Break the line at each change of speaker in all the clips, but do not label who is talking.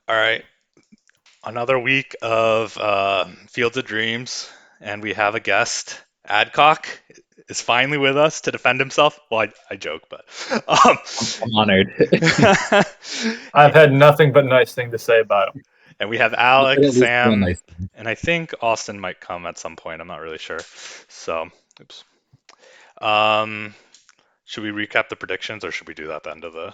All right, another week of Fields of Dreams, and we have a guest. Adcock is finally with us to defend himself. Well, I joke, but
I'm honored.
I've had nothing but nice thing to say about him.
and we have
You could
Alec,
at least say a
Sam,
nice thing.
and I think Austin might come at some point. I'm not really sure. So, oops. Um, should we recap the predictions, or should we do that at the end of the?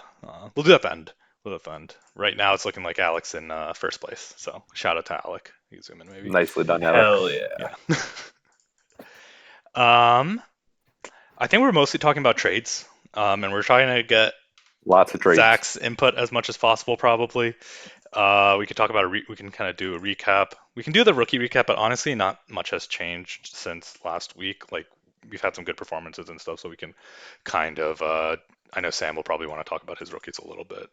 We'll do that at the end. We'll do that at the end. Right now, it's looking like Alec's in first place. So shout out to Alec. He's zooming maybe.
Nicely done, Alec.
Hell yeah.
Yeah. um, I think we're mostly talking about trades, and we're trying to get
Lots of trades.
Zach's input as much as possible. Probably. We could talk about we can kind of do a recap. We can do the rookie recap, but honestly, not much has changed since last week. Like we've had some good performances and stuff, so we can kind of. I know Sam will probably want to talk about his rookies a little bit,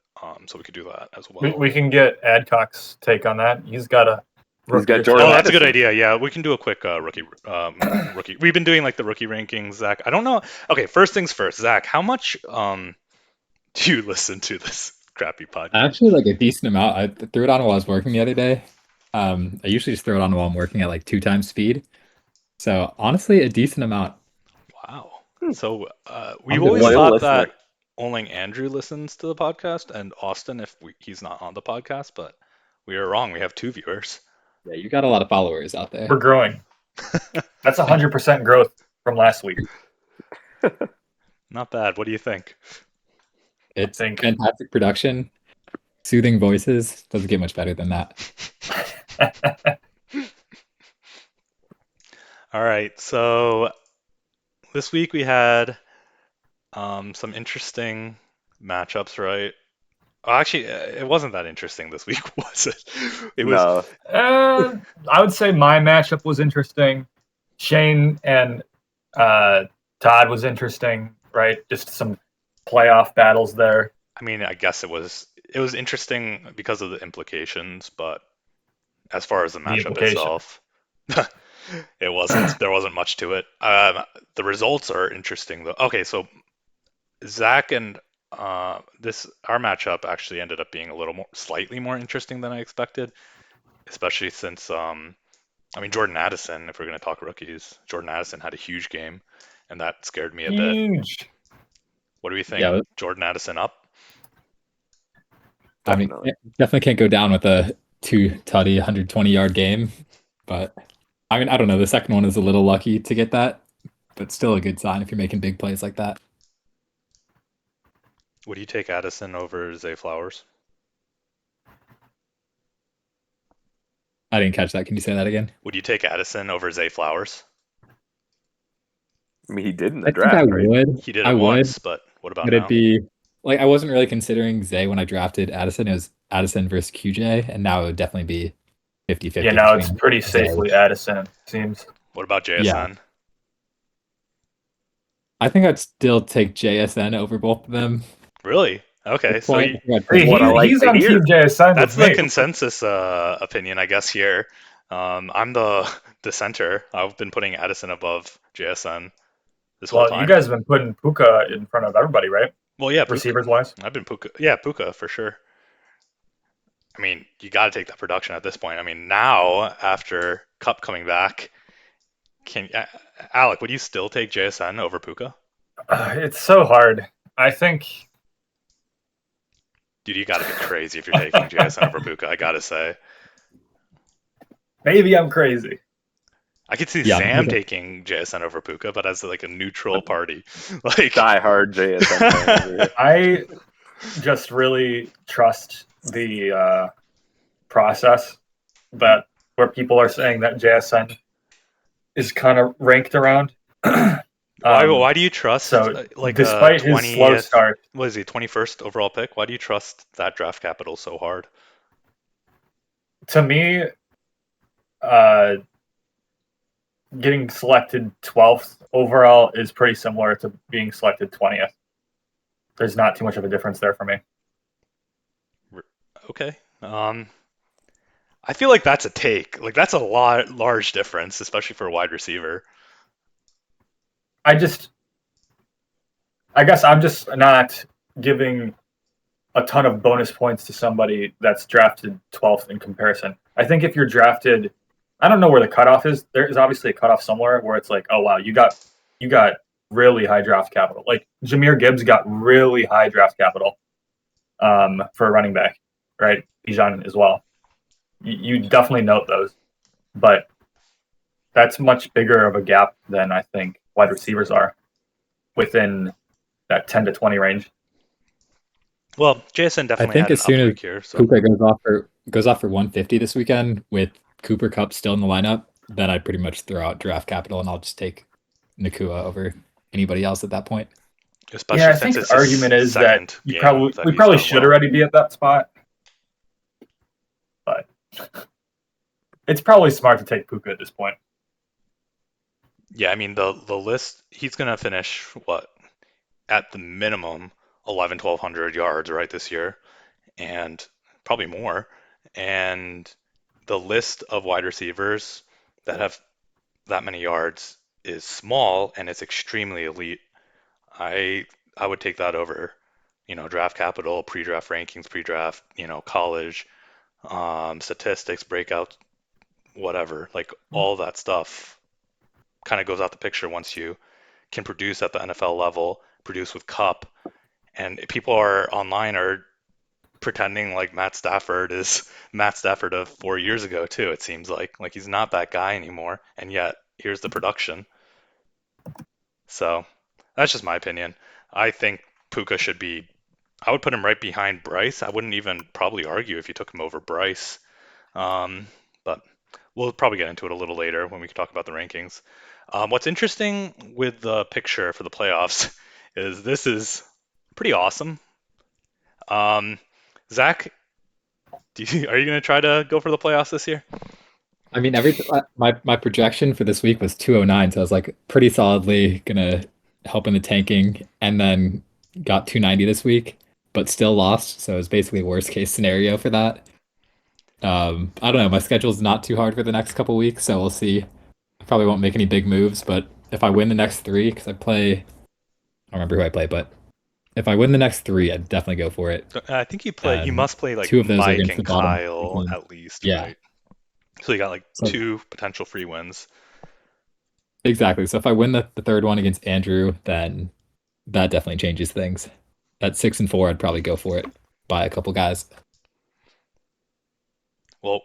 so we could do that as well.
We can get Adcock's take on that. He's got a
He's got
rookie or
Jordan
Oh,
two.
that's a good
Addison.
idea. Yeah, we can do a quick rookie. We've been doing like the rookie rankings, Zach. I don't know. Okay, first things first, Zach. How much do you listen to this crappy podcast?
Actually, like a decent amount. I threw it on while I was working the other day. I usually just throw it on while I'm working at like 2 times speed. So honestly, a decent amount.
Wow.
Hmm.
So we've
I'm the
always
loyal
thought
listener.
that only Andrew listens to the podcast and Austin if he's not on the podcast, but we are wrong. We have two viewers.
Yeah, you got a lot of followers out there.
We're growing. That's 100% growth from last week.
Not bad. What do you think?
It's
think-
fantastic production, soothing voices. Doesn't get much better than that.
All right. So this week we had some interesting matchups, right? Oh, actually, it wasn't that interesting this week, was it? It was.
No.
I would say my matchup was interesting. Shane and Todd was interesting, right? Just some playoff battles there.
I mean, I guess it was interesting because of the implications, but as far as the matchup
implication.
itself, it wasn't. There wasn't much to it. The results are interesting though. Okay, so Zach and our matchup actually ended up being slightly more interesting than I expected, especially since I mean Jordan Addison. If we're going to talk rookies, Jordan Addison had a huge game, and that scared me a bit.
Huge.
What do we think?
Yeah.
Jordan Addison up?
I mean,
Definitely.
definitely can't go down with a 2 tutty 120-yard game. But I mean, I don't know. The second one is a little lucky to get that, but still a good sign if you're making big plays like that.
Would you take Addison over Zay Flowers?
I didn't catch that. Can you say that again?
Would you take Addison over Zay Flowers?
I mean, he did in the
I think I
draft, right?
would.
He did
I
it
would.
once, but what about
Would
now?
it be like I wasn't really considering Zay when I drafted Addison. It was Addison versus QJ, and now it would definitely be 50-50.
Yeah, now it's
between
pretty
Zay.
safely Addison, it seems.
What about JSN?
I think I'd still take JSN over both of them.
Really? Okay,
At this
so
point, I think I'd put
Hey,
What I like
he's
to
on
hear.
Team JSN
that's
with
the
me.
consensus opinion, I guess, here. I'm the dissenter. I've been putting Addison above JSN this whole
Well,
time.
you guys have been putting Puka in front of everybody, right?
Well, yeah, Puka.
Receivers-wise.
I've been Puka. Yeah, Puka for sure. I mean, you got to take that production at this point. I mean, now after Cup coming back, Alec, would you still take JSN over Puka?
It's so hard. I think
Dude, you got to be crazy if you're taking JSN over Puka. I gotta say,
maybe I'm crazy.
I could see
Yeah,
Sam
Puka.
taking JSN over Puka, but as like a neutral party, like
Die hard JSN fan over here.
I just really trust the process that where people are saying that JSN is kind of ranked around.
Why do you trust
So,
like
despite
a
his slow
20th,
start,
what is he, 21st overall pick? Why do you trust that draft capital so hard?
to me, getting selected 12th overall is pretty similar to being selected 20th. There's not too much of a difference there for me.
Okay. I feel like that's a take. Like that's a large difference, especially for a wide receiver.
I guess I'm just not giving a ton of bonus points to somebody that's drafted 12th in comparison. I think if you're drafted, I don't know where the cutoff is. There is obviously a cutoff somewhere where it's like, oh wow, you got really high draft capital. Like Jameer Gibbs got really high draft capital for a running back, right? Bijan as well. You definitely note those, but that's much bigger of a gap than I think wide receivers are within that 10 to 20 range.
Well, JSN
I
definitely
think
had
as
an up
soon as
week here, so
Puka goes off for 150 this weekend with Cooper Cup still in the lineup, then I'd pretty much throw out draft capital and I'll just take Nakua over anybody else at that point.
Yeah,
especially
I
since
think the
it's his
argument is that
second game that
we
he's
probably
done
should
well.
already be at that spot, but it's probably smart to take Puka at this point.
Yeah, I mean the list he's gonna finish what at the minimum 1,100 yards right this year, and probably more. And the list of wide receivers that have that many yards is small and it's extremely elite. I I would take that over, draft capital, pre-draft rankings, pre-draft, college, statistics, breakouts, whatever. Like all that stuff kind of goes out the picture once you can produce at the NFL level, produce with Cup, and people are online are pretending like Matt Stafford is Matt Stafford of 4 years ago too. It seems like he's not that guy anymore, and yet here's the production. So that's just my opinion. I think Puka should be. I would put him right behind Bryce. I wouldn't even probably argue if you took him over Bryce. But we'll probably get into it a little later when we talk about the rankings. What's interesting with the picture for the playoffs is this is pretty awesome. Um, Zach, are you going to try to go for the playoffs this year?
I mean, my projection for this week was 209, so I was like pretty solidly gonna help in the tanking, and then got 290 this week, but still lost. So it was basically worst case scenario for that. I don't know. My schedule's not too hard for the next couple weeks, so we'll see. I probably won't make any big moves, but if I win the next three, because I don't remember who I play, but if I win the next three, I'd definitely go for it.
I think you
And
must play like
two of those are
Mike
against
and
the bottom
Kyle
teams.
at least,
Yeah.
right? So you got like
So
two potential free wins.
exactly. So if I win the third one against Andrew, then that definitely changes things. At 6-4, I'd probably go for it. Buy a couple guys.
Well,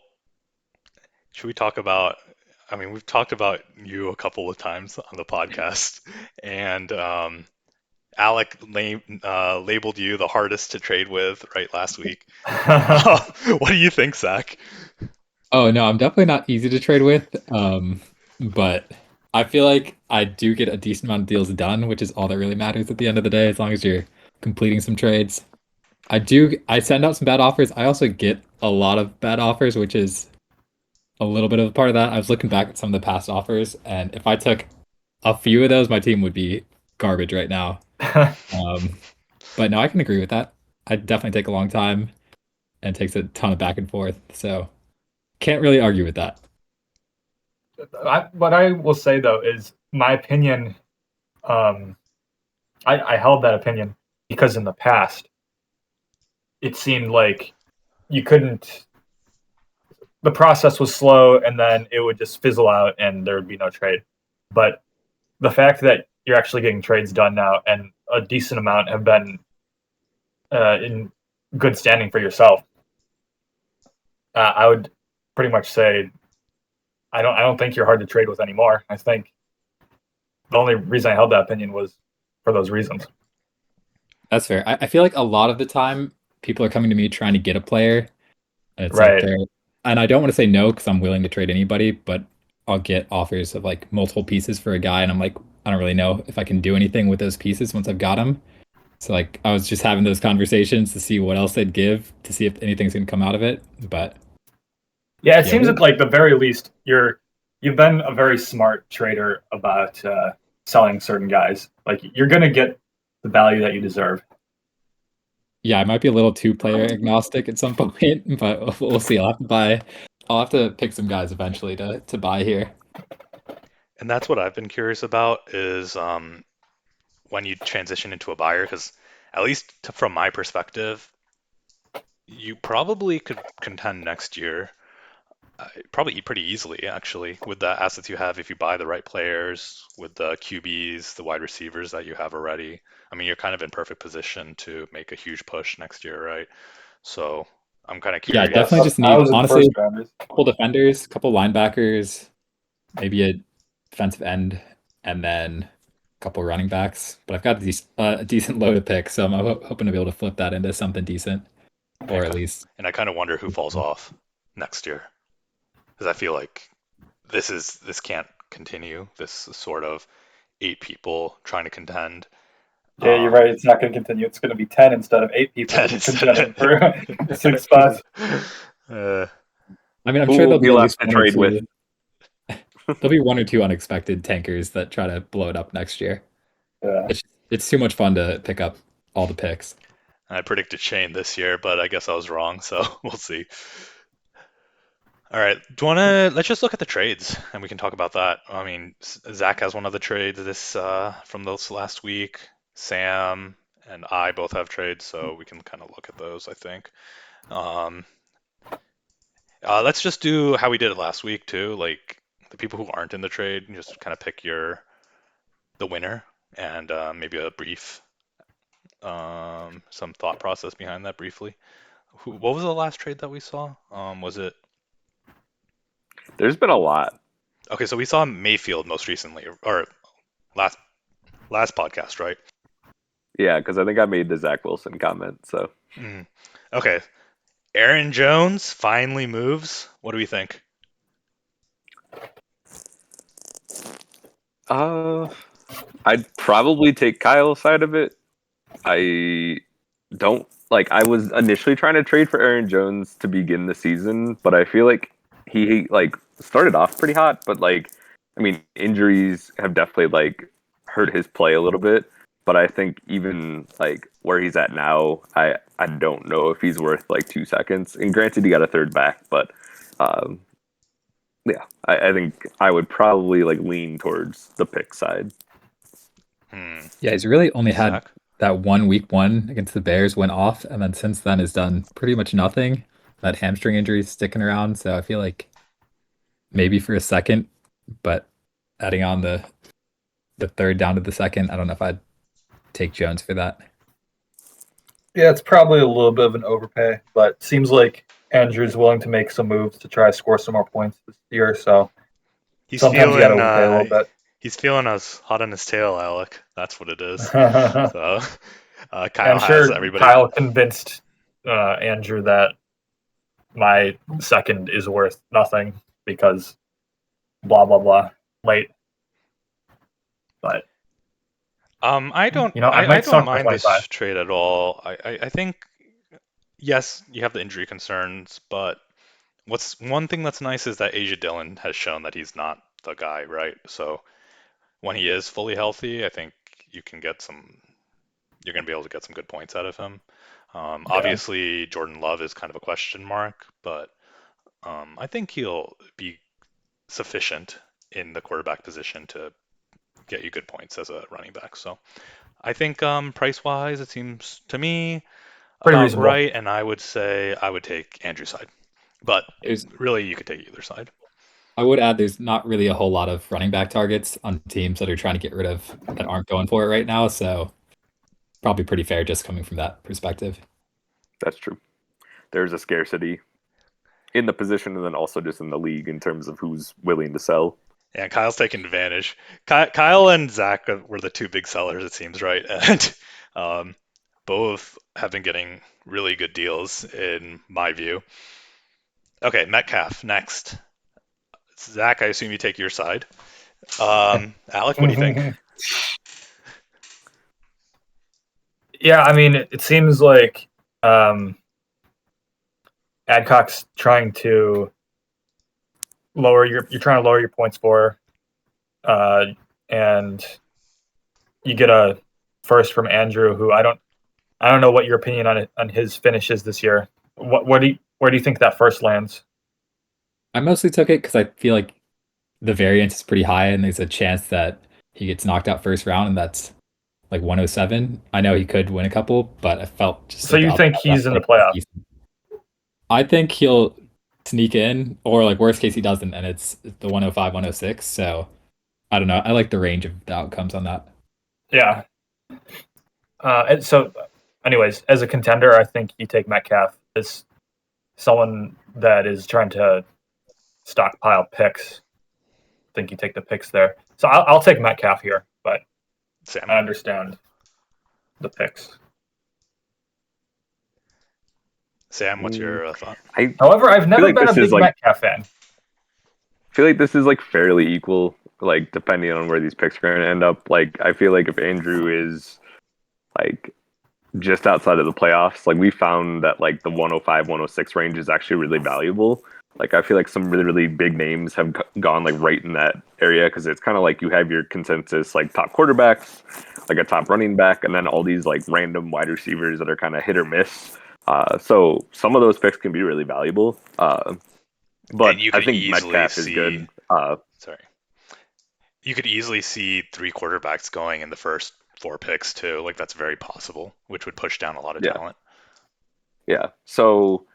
should we talk about? I mean, we've talked about you a couple of times on the podcast, and Alec labeled you the hardest to trade with right last week. What do you think, Zach?
Oh no, I'm definitely not easy to trade with. But I feel like I do get a decent amount of deals done, which is all that really matters at the end of the day, as long as you're completing some trades. I send out some bad offers. I also get a lot of bad offers, which is a little bit of a part of that. I was looking back at some of the past offers, and if I took a few of those, my team would be garbage right now. Um, but no, I can agree with that. I definitely take a long time and takes a ton of back and forth. So can't really argue with that.
What I will say though is my opinion. Um, I held that opinion because in the past it seemed like you couldn't. The process was slow, and then it would just fizzle out, and there would be no trade. But the fact that you're actually getting trades done now, and a decent amount have been in good standing for yourself, I would pretty much say I don't think you're hard to trade with anymore. I think the only reason I held that opinion was for those reasons.
That's fair. I feel like a lot of the time people are coming to me trying to get a player, and it's like
Right.
they're, and I don't want to say no because I'm willing to trade anybody, but I'll get offers of like multiple pieces for a guy, and I'm like, I don't really know if I can do anything with those pieces once I've got them. So like I was just having those conversations to see what else they'd give, to see if anything's gonna come out of it. But
Yeah, it
yeah,
seems that like the very least you've been a very smart trader about selling certain guys. Like you're gonna get the value that you deserve.
yeah, I might be a little too player agnostic at some point, but we'll see. I'll have to pick some guys eventually to buy here.
And that's what I've been curious about is when you transition into a buyer, because at least from my perspective, you probably could contend next year. Probably pretty easily, actually, with the assets you have if you buy the right players, with the QBs, the wide receivers that you have already. I mean, you're kind of in perfect position to make a huge push next year, right? So I'm kind of
Yeah,
Yeah,
curious.
definitely
so
just
I
need
was in
honestly
first
a
rounders.
couple defenders, couple linebackers, maybe a defensive end, and then a couple running backs. But I've got a decent load of picks, so I'm hoping to be able to flip that into something decent, or at least.
And I kind of wonder who falls off next year, because I feel like this can't continue. This sort of 8 people trying to contend.
Yeah, you're
Um,
right. It's not going to continue. It's going to be 10 instead of 8 people
that is.
contending for 6 spots.
uh,
I mean, I'm
Who
sure
will
there'll
be
be at
left
least
to
one or
trade with?
two. There'll be one or two unexpected tankers that try to blow it up next year.
Yeah.
It's too much fun to pick up all the picks.
I predicted Shane this year, but I guess I was wrong, so we'll see. All right, do you want to let's just look at the trades and we can talk about that. I mean, Zach has one of the trades this from this last week. Sam and I both have trades, so we can kind of look at those, I think. Um, let's just do how we did it last week too. Like the people who aren't in the trade, you just kind of pick the winner and maybe a brief some thought process behind that briefly. What was the last trade that we saw? Was it
There's been a lot.
okay? So we saw Mayfield most recently, or last podcast, right?
Yeah, because I think I made the Zach Wilson comment. So,
Mm. Okay, Aaron Jones finally moves. What do we think?
uh, I'd probably take Kyle's side of it. I don't like. I was initially trying to trade for Aaron Jones to begin the season, but I feel like he like started off pretty hot. But like, I mean, injuries have definitely like hurt his play a little bit. But I think even like where he's at now, I don't know if he's worth like 2 seconds. And granted, he got a third back, but um, yeah, I think I would probably like lean towards the pick side.
Hmm.
Yeah, he's really only had
Zach?
that one week 1 against the Bears went off, and then since then has done pretty much nothing. That hamstring injury is sticking around, so I feel like maybe for a second, but adding on the third down to the second, I don't know if I'd take Jones for that.
Yeah, it's probably a little bit of an overpay, but seems like Andrew's willing to make some moves to try to score some more points this year. So
He's
sometimes you got to
feeling
overpay a little bit.
he's feeling us hot on his tail, Alec. That's what it is.
I'm
So Kyle has
sure
everybody.
Kyle convinced Andrew that my second is worth nothing because blah blah blah late. But
I don't
I
I
might
don't
sell him for
mind this
25.
trade at all. I think yes, you have the injury concerns, but what's one thing that's nice is that Asia Dillon has shown that he's not the guy, right? So when he is fully healthy, I think you can get some you're going to be able to get some good points out of him.
Yeah,
Obviously, Jordan Love is kind of a question mark, but I think he'll be sufficient in the quarterback position to get you good points as a running back. So I think price wise, it seems to me
pretty
about
reasonable.
right, and I would say I would take Andrew's side, but
There's
really you could take either side.
I would add there's not really a whole lot of running back targets on teams that are trying to get rid of that aren't going for it right now, so probably pretty fair just coming from that perspective.
That's true. There's a scarcity in the position and then also just in the league in terms of who's willing to sell.
Yeah, Kyle's taking advantage. Kyle and Zach were the two big sellers, it seems, right? And both have been getting really good deals in my view. Okay, Metcalf next. Zach, I assume you take your side. Alec, what do you think?
Yeah, I mean, it seems like um, Adcock's trying to you're trying to lower your points for, and you get a first from Andrew, who I don't know what your opinion on his finishes this year. Where do you think that first lands?
I mostly took it because I feel like the variance is pretty high, and there's a chance that he gets knocked out first round, and that's like 107. I know he could win a couple, but I felt just
So
like the
you think
upside last
he's in the
pick was
playoff?
decent. I think he'll sneak in, or like worst case he doesn't, and it's the 105, 106. So I don't know. I like the range of the outcomes on that.
Yeah. And so, anyways, as a contender, I think you take Metcalf as someone that is trying to stockpile picks. I think you take the picks there. So I'll take Metcalf here, but
Sam.
I understand the picks.
Sam, what's
Mm,
your thought?
I
However, I've
feel
never
like
been a
this is
big
like
Metcalf fan.
feel like this is like fairly equal, like depending on where these picks are going to end up. Like I feel like if Andrew is like just outside of the playoffs, like we found that like the 105, 106 range is actually really valuable. Like I feel like some really really big names have gone like right in that area because it's kind of like you have your consensus like top quarterbacks, like a top running back, and then all these like random wide receivers that are kind of hit or miss. So some of those picks can be really valuable.
And
But
you
I
could
think
easily
Metcalf is
see,
good.
sorry, you could easily see three quarterbacks going in the first four picks too. Like that's very possible, which would push down a lot of
Yeah,
talent.
yeah. So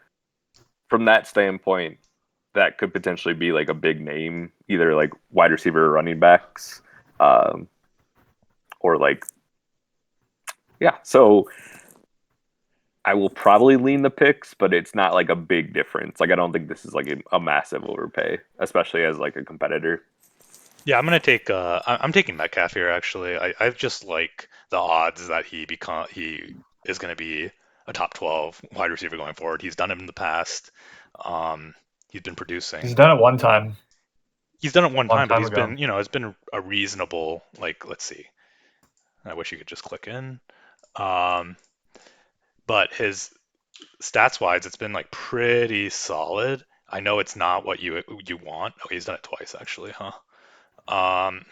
from that standpoint, that could potentially be like a big name, either like wide receiver or running backs, um, or like yeah. So I will probably lean the picks, but it's not like a big difference. Like I don't think this is like a massive overpay, especially as like a competitor.
Yeah, I'm gonna take. I'm taking Metcalf here. Actually, I just like the odds that he is gonna be a top 12 wide receiver going forward. He's done it in the past. Um, he's been
He's
producing.
done it one time,
He's done it one
a long
time, but
time
he's
ago.
been, it's been a reasonable. Like, let's see. I wish you could just click in. Um, but his stats wise, it's been like pretty solid. I know it's not what you want. Okay, he's done it twice actually, huh? Um,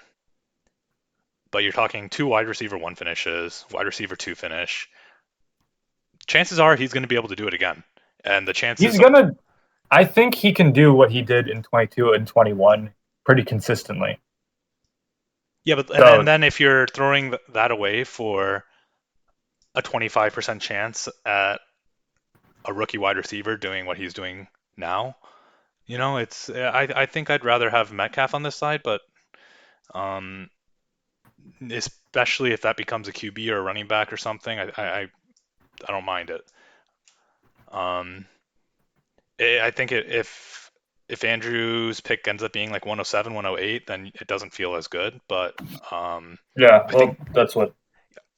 but you're talking two wide receiver one finishes, wide receiver two finish. Chances are he's going to be able to do it again, and the
He's
chances,
gonna. I think he can do what he did in 22 and 21 pretty consistently.
yeah. But and
So
then if you're throwing that away for a 25% chance at a rookie wide receiver doing what he's doing now, it's I think I'd rather have Metcalf on this side, but um, especially if that becomes a QB or a running back or something, I don't mind it. Um, I think if Andrew's pick ends up being like 107, 108, then it doesn't feel as good. But
yeah,
I think
well, that's what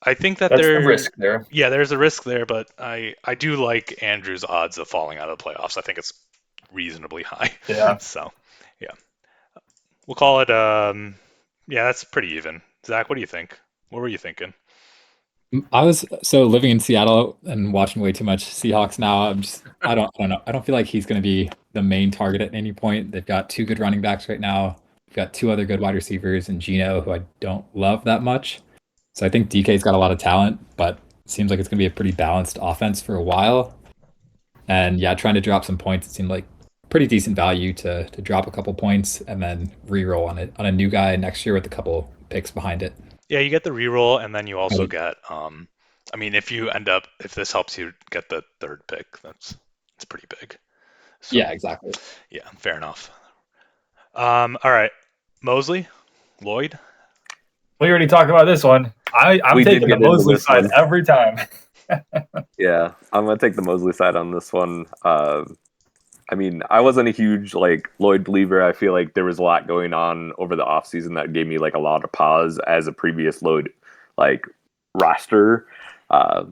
I think that
that's the
there,
risk there.
yeah, there's a risk there, but I do like Andrew's odds of falling out of the playoffs. I think it's reasonably high.
Yeah.
So yeah, we'll call it. Yeah, that's pretty even. Zach, what do you think? What were you thinking?
I was so living in Seattle and watching way too much Seahawks now. I don't know. I don't feel like he's going to be the main target at any point. They've got two good running backs right now. We've got two other good wide receivers and Gino, who I don't love that much. So I think DK's got a lot of talent, but it seems like it's going to be a pretty balanced offense for a while. And yeah, trying to drop some points, it seemed like pretty decent value to drop a couple points and then re-roll on it on a new guy next year with a couple picks behind it.
Yeah, you get the reroll, and then you also
Right.
get. I mean, if this helps you get the third pick, it's pretty big. So
Yeah, exactly.
yeah, fair enough. All right, Mosley, Lloyd.
We already talked about this one. I'm
We did
taking the
get into
Mosley
this
side
one.
every time.
Yeah, I'm gonna take the Mosley side on this one. I mean, I wasn't a huge like Lloyd believer. I feel like there was a lot going on over the offseason that gave me like a lot of pause as a previous Lloyd like roster. Uh,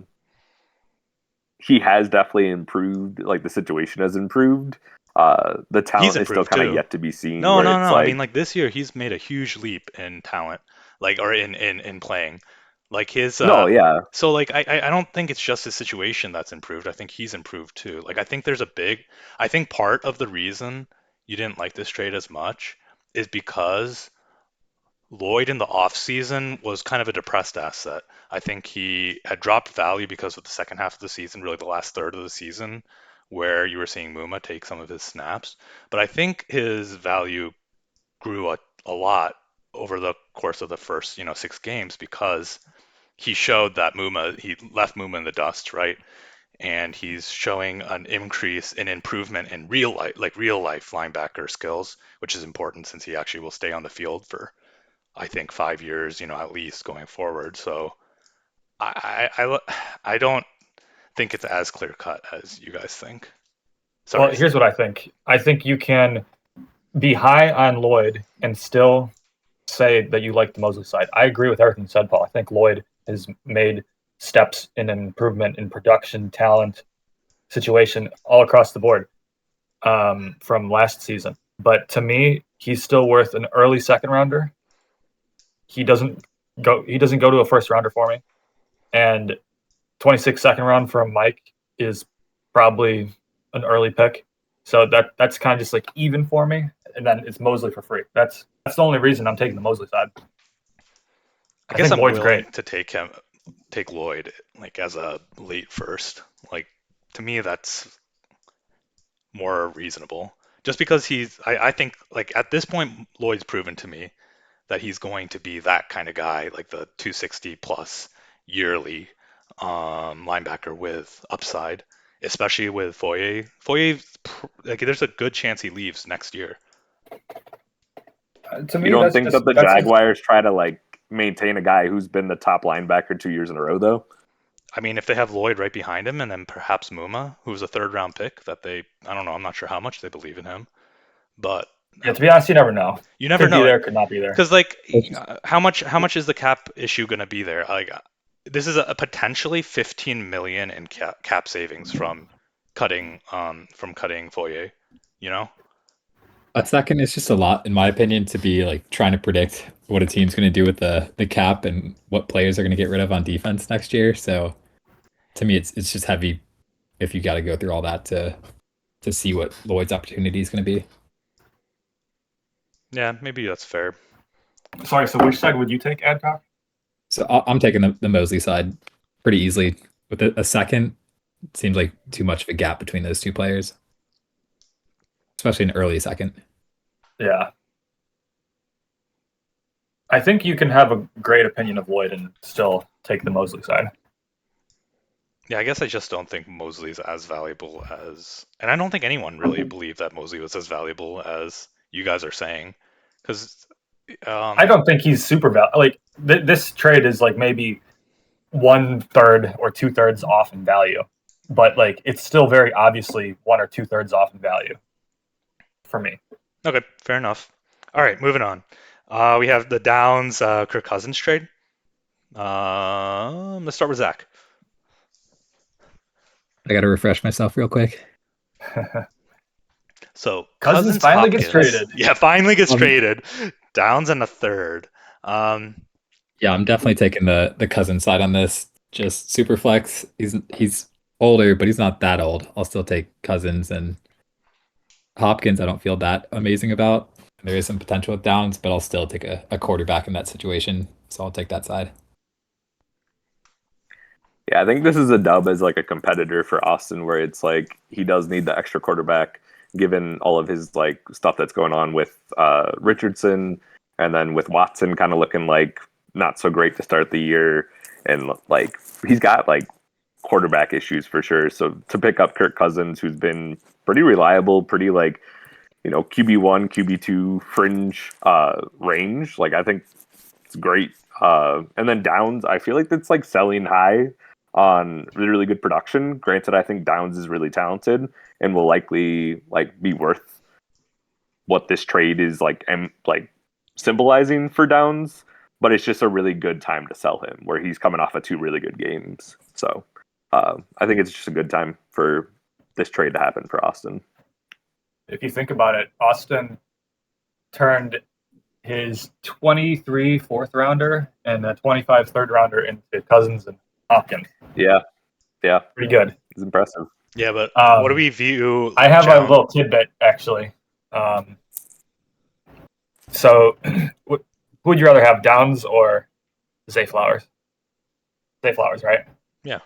he has definitely improved. Like the situation has improved. The
He's
talent is still
improved
kind of
too.
yet to be seen.
No,
Where
no,
it's
no. I mean,
like,
like this year, he's made a huge leap in talent, like or in playing. Like his
no, yeah,
so like I don't think it's just his situation that's improved. I think he's improved too. Like I think there's a big I think part of the reason you didn't like this trade as much is because Lloyd in the offseason was kind of a depressed asset. I think he had dropped value because of the second half of the season, really the last third of the season, where you were seeing Muma take some of his snaps. But I think his value grew a lot over the course of the first, 6 games because he showed that he left Muma in the dust, right? and he's showing an increase in improvement in real life linebacker skills, which is important since he actually will stay on the field for, I think, 5 years, at least going forward. So I don't think it's as clear cut as you guys think.
Well,
Sorry,
here's
Steve.
what I think. I think you can be high on Lloyd and still say that you like the Mosley side. I agree with everything you said, Paul. I think Lloyd has made steps in an improvement in production, talent, situation all across the board from last season. But to me, he's still worth an early second rounder. He doesn't go. He doesn't go to a first rounder for me, and 26 second round from Mike is probably an early pick. So that's kind of just like even for me, and then it's Mosley for free. That's the only reason I'm taking the Mosley side.
I
I
guess
think
I'm
Lloyd's great.
willing to take Lloyd like as a late first. Like to me, that's more reasonable. Just because I think like at this point, Lloyd's proven to me that he's going to be that kind of guy, like the 260 plus yearly linebacker with upside, especially with Foye. Like there's a good chance he leaves next year.
To
You
me,
don't
that's
think
just
that the
that's just
Jaguars try to like maintain a guy who's been the top linebacker 2 years in a row, though?
I mean, if they have Lloyd right behind him and then perhaps Muma, who's a third round pick I don't know, I'm not sure how much they believe in him, but
yeah. To be honest, you never know.
you never
Could be
know.
there, could not be there.
Because like,
It's just-
how much is the cap issue going to be there? Like, this is a potentially 15 million in cap savings from cutting Foyer. You know?
A second is just a lot, in my opinion, to be like trying to predict what a team's going to do with the cap and what players are going to get rid of on defense next year. So to me, it's just heavy if you got to go through all that to see what Lloyd's opportunity is going to be.
Yeah, maybe that's fair.
Sorry. So which side would you take, Adcock?
So I'm taking the Mosley side pretty easily. With a second, it seems like too much of a gap between those two players, especially an early second.
Yeah. I think you can have a great opinion of Lloyd and still take the Mosley side.
Yeah, I guess I just don't think Mosley's as valuable as, and I don't think anyone really believed that Mosley was as valuable as you guys are saying, because
I don't think he's super valuable. Like this trade is like maybe 1/3 or 2/3 off in value, but like it's still very obviously 1 or 2/3 off in value for me.
okay, fair enough. All right, moving on. We have the Downs Kirk Cousins trade. Let's start with Zach.
I got to refresh myself real quick.
So
Cousins
Cousins
finally gets
Hopkins,
traded.
yeah, finally gets
Um,
traded. Downs and a third.
Yeah, I'm definitely taking the cousin side on this. Just super flex. He's older, but he's not that old. I'll still take Cousins and Hopkins. I don't feel that amazing about. There is some potential with Downs, but I'll still take a quarterback in that situation. So I'll take that side.
Yeah, I think this is a dub as like a competitor for Austin, where it's like he does need the extra quarterback, given all of his like stuff that's going on with Richardson, and then with Watson kind of looking like not so great to start the year, and like he's got like quarterback issues for sure. So to pick up Kirk Cousins, who's been pretty reliable, pretty like QB1, QB2 fringe range, like I think it's great. And then Downs, I feel like that's like selling high on really, really good production. Granted, I think Downs is really talented and will likely like be worth what this trade is like symbolizing for Downs. But it's just a really good time to sell him, where he's coming off of two really good games. So I think it's just a good time for this trade to happen for Austin.
If you think about it, Austin turned his 23 fourth rounder and a 25 third rounder into Cousins and Hopkins.
Yeah,
Pretty good.
it's impressive.
Yeah, but
Um,
what do we view?
I have a
Jones?
little tidbit actually. So, who would you rather have, Downs or Zay Flowers? Zay Flowers, right?
Yeah.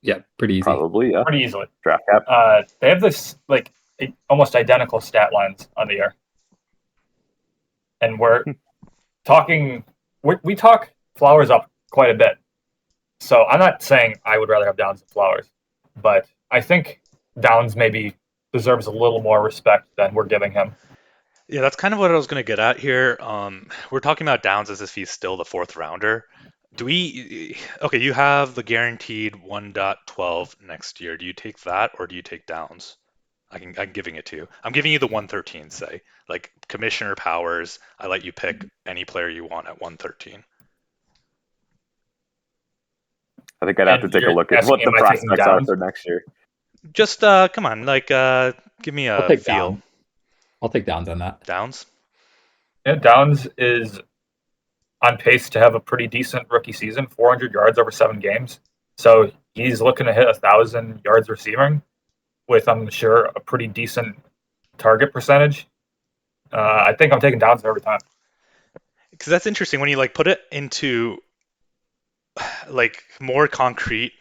Yeah, pretty easy.
Probably, yeah.
Pretty easily.
Draft cap.
They have this like almost identical stat lines on the year, and we're talking. We talk Flowers up quite a bit, So I'm not saying I would rather have Downs than Flowers, but I think Downs maybe deserves a little more respect than we're giving him.
Yeah, that's kind of what I was going to get at here. We're talking about Downs as if he's still the fourth rounder. Do we? Okay, you have the guaranteed 1.12 next year. Do you take that or do you take Downs? I'm giving it to you. I'm giving you the 113, say. Like Commissioner Powers, I let you pick any player you want at 113.
I think I'd have to
And
take a
you're
look at
asking
what
me,
the
am I taking
prospects are
Downs?
for next year.
Just come on, like give me
I'll
a
take
feel.
Downs. I'll take Downs on that.
Downs?
Yeah, Downs is on pace to have a pretty decent rookie season, 400 yards over 7 games. So he's looking to hit 1,000 yards receiving with, I'm sure, a pretty decent target percentage. I think I'm taking Downs every time.
Because that's interesting when you like put it into like more concrete,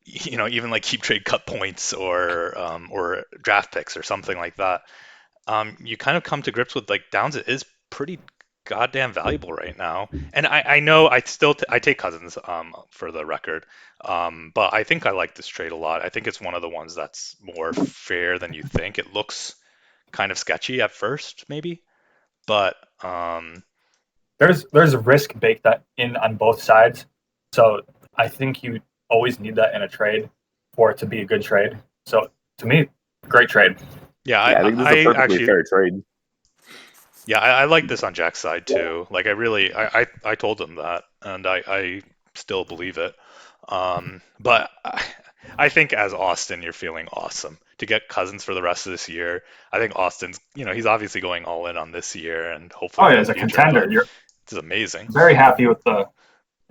even like keep trade cut points or draft picks or something like that. You kind of come to grips with like Downs is pretty goddamn valuable right now. And I know I take Cousins for the record. But I think I like this trade a lot. I think it's one of the ones that's more fair than you think. It looks kind of sketchy at first, maybe, but
There's a risk baked in on both sides. So I think you always need that in a trade for it to be a good trade. So to me, great trade.
yeah,
Yeah, I think this is a
I
perfectly
actually
fair trade.
yeah, I like this on Jack's side too. Like I really, I told him that, and I still believe it. But I think as Austin, you're feeling awesome to get Cousins for the rest of this year. I think Austin's, he's obviously going all in on this year and hopefully
Oh
for
yeah,
the
as a
future.
contender,
But
you're
it's amazing.
very happy with the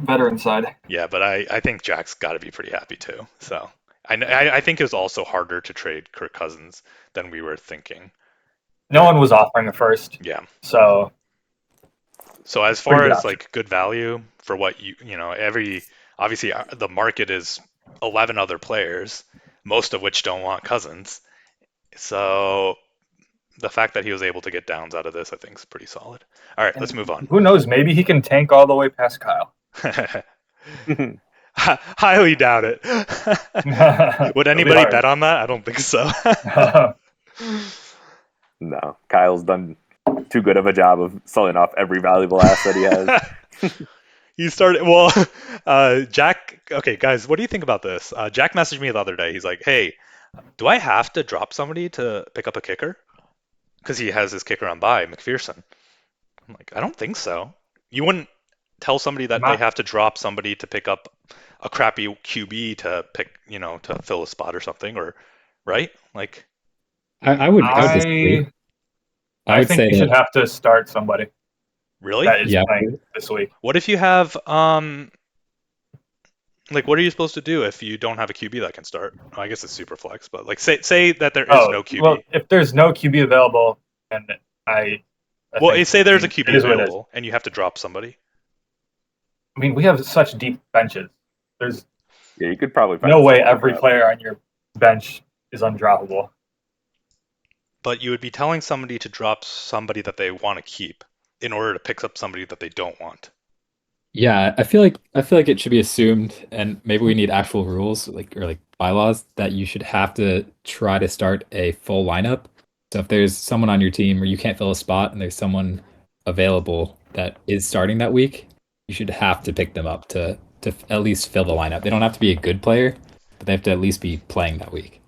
veteran side.
Yeah, but I think Jack's got to be pretty happy too. So I think it was also harder to trade Kirk Cousins than we were thinking.
No one was offering a first,
Yeah.
so
So as
pretty
far
good
as
option.
like good value for what obviously the market is 11 other players, most of which don't want Cousins. So the fact that he was able to get Downs out of this, I think, is pretty solid. All right, let's
And
move on.
who knows? Maybe he can tank all the way past Kyle.
Highly doubt it. Would
It'll be
anybody bet
hard.
on that? I don't think so.
No, Kyle's done too good of a job of selling off every valuable asset he has.
You started well, Jack. Okay, guys, what do you think about this? Jack messaged me the other day. He's like, "Hey, do I have to drop somebody to pick up a kicker? Because he has his kicker on bye, McPherson." I'm like, I don't think so. You wouldn't tell somebody that they
My,
have to drop somebody to pick up a crappy QB to pick, to fill a spot or something, or right? Like,
I would disagree.
I
I
I
would
think
say
you should
that,
have to start somebody
really?
that is
yeah,
playing this week.
What if you have like what are you supposed to do if you don't have a QB that can start? Oh, I guess it's super flex, but like say that there is
Oh
no
well,
QB.
if there's no QB available, then I I
Well,
think
say
I
there's a
mean, it
QB
is what it is.
available and you have to drop somebody.
I mean, we have such deep benches. There's
Yeah, you could probably find
no way
someone to
every
drop.
player on your bench is undroppable.
But you would be telling somebody to drop somebody that they want to keep in order to pick up somebody that they don't want.
yeah, I feel like it should be assumed, and maybe we need actual rules or bylaws that you should have to try to start a full lineup. So if there's someone on your team where you can't fill a spot and there's someone available that is starting that week, you should have to pick them up to at least fill the lineup. They don't have to be a good player, but they have to at least be playing that week,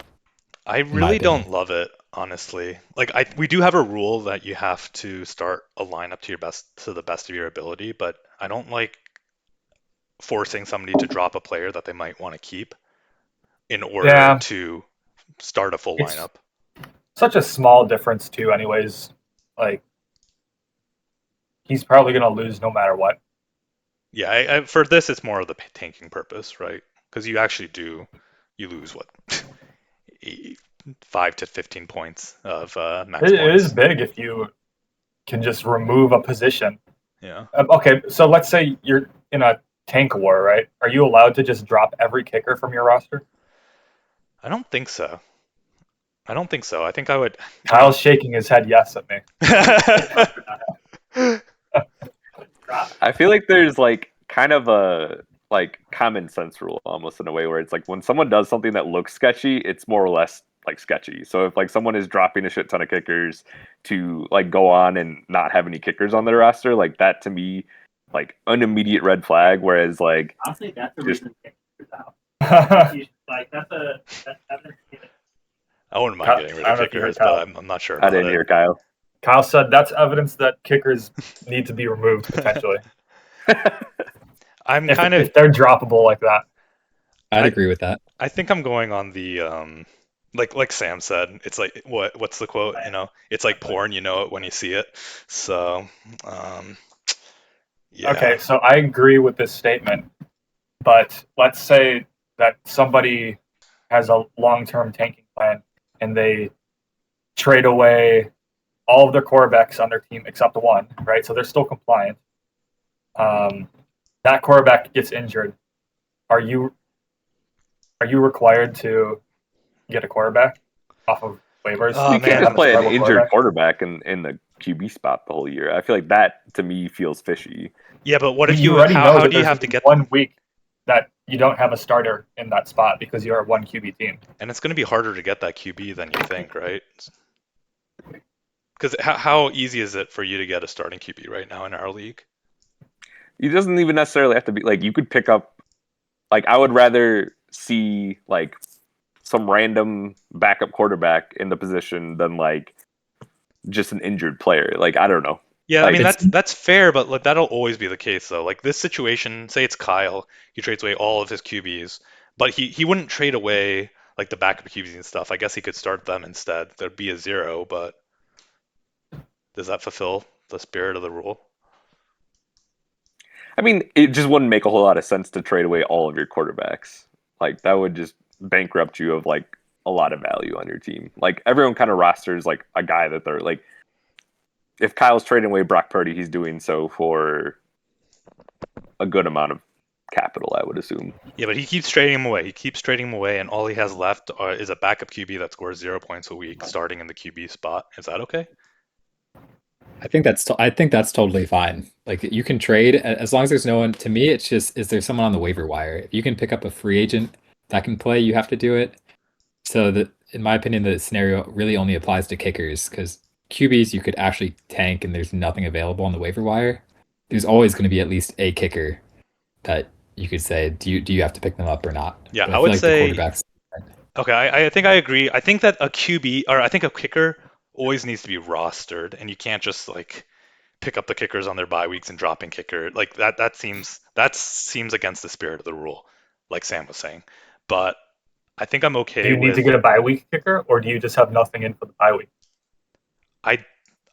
I
in my
really
opinion.
don't love it, honestly. Like we do have a rule that you have to start a lineup to the best of your ability, but I don't like forcing somebody to drop a player that they might want to keep in order
Yeah,
to start a full
it's
lineup.
such a small difference too. Anyways, like he's probably gonna lose no matter what.
Yeah, for this it's more of the tanking purpose, right? Because you lose what 5 to 15 points of max
It is
points.
big if you can just remove a position.
Yeah,
Okay, so let's say you're in a tank war, right? Are you allowed to just drop every kicker from your roster?
I don't think so. I don't think so. I think I would. I mean,
Kyle's shaking his head yes at me.
I feel like there's like kind of a like common sense rule almost in a way where it's like when someone does something that looks sketchy, it's more or less like sketchy. So if like someone is dropping a shit ton of kickers to like go on and not have any kickers on their roster, like that to me, like an immediate red flag. Whereas like
Honestly, that's the
just
reason kickers out. Like that's evidence.
I wouldn't mind getting rid
I
of
don't know if you heard
kickers, but
Kyle.
I'm not sure
I
about
didn't
it.
hear Kyle.
Kyle said that's evidence that kickers need to be removed potentially
I'm kind of
if they're droppable like that.
I'd
I-
agree with that.
I think I'm going on the like Sam said, it's like what's the quote? You know, it's like porn, you know it when you see it. So yeah.
Okay, so I agree with this statement, but let's say that somebody has a long-term tanking plan and they trade away all of their quarterbacks on their team except one, right? So they're still compliant. That quarterback gets injured. Are you required to get a quarterback off of waivers?
Oh,
You can't
man.
just play an
Have a
injured
quarterback?
quarterback in the QB spot the whole year. I feel like that to me feels fishy.
Yeah, but what if
You
you
already know
how
that
do you
there's
have to get
1 week that you don't have a starter in that spot because you're a one QB team.
and it's going to be harder to get that QB than you think, right? Because how easy is it for you to get a starting QB right now in our league?
It doesn't even necessarily have to be like you could pick up. Like I would rather see like some random backup quarterback in the position than like just an injured player. Like I don't know.
Yeah, I
Like,
mean
it's-
that's fair, but like that'll always be the case though. Like this situation, say it's Kyle, he trades away all of his QBs, but he wouldn't trade away like the backup QBs and stuff. I guess he could start them instead. There'd be a zero, but does that fulfill the spirit of the rule?
I mean, it just wouldn't make a whole lot of sense to trade away all of your quarterbacks. Like that would just bankrupt you of like a lot of value on your team. Like everyone kind of rosters like a guy that they're like. If Kyle's trading away Brock Purdy, he's doing so for a good amount of capital, I would assume.
Yeah, but he keeps trading him away. He keeps trading him away, and all he has left is a backup QB that scores 0 points a week, starting in the QB spot. Is that okay?
I think that's totally fine. Like you can trade as long as there's no one. To me, it's just is there someone on the waiver wire? If you can pick up a free agent that can play, you have to do it. So that, in my opinion, the scenario really only applies to kickers because QBs you could actually tank and there's nothing available on the waiver wire. There's always going to be at least a kicker that you could say, do you have to pick them up or not?
Yeah,
But
I
feel
would
like
say.
the quarterbacks.
Okay, I think I agree. I think that a QB or I think a kicker always needs to be rostered, and you can't just like pick up the kickers on their bye weeks and drop in kicker like that. That seems against the spirit of the rule, like Sam was saying. But I think I'm
Do
okay
you need
with.
to get a bye week kicker, or do you just have nothing in for the bye week?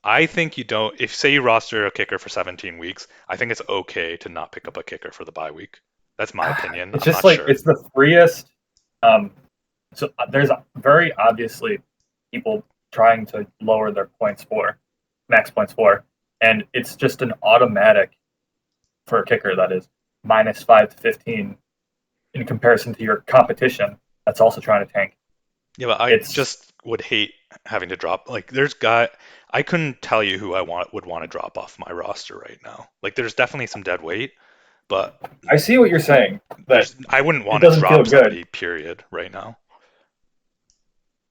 I think you don't. If say you roster a kicker for 17 weeks, I think it's okay to not pick up a kicker for the bye week. That's my opinion.
It's
I'm
just
not
like
sure.
it's the freest. So there's very obviously people trying to lower their points for max points for, and it's just an automatic for a kicker that is -5 to 15 in comparison to your competition that's also trying to tank.
Yeah, but I
It's-
just would hate having to drop. Like, I couldn't tell you who would want to drop off my roster right now. Like, there's definitely some dead weight, but
I see what you're saying. That
I wouldn't want to
doesn't feel
drop
good.
somebody. Period. Right now.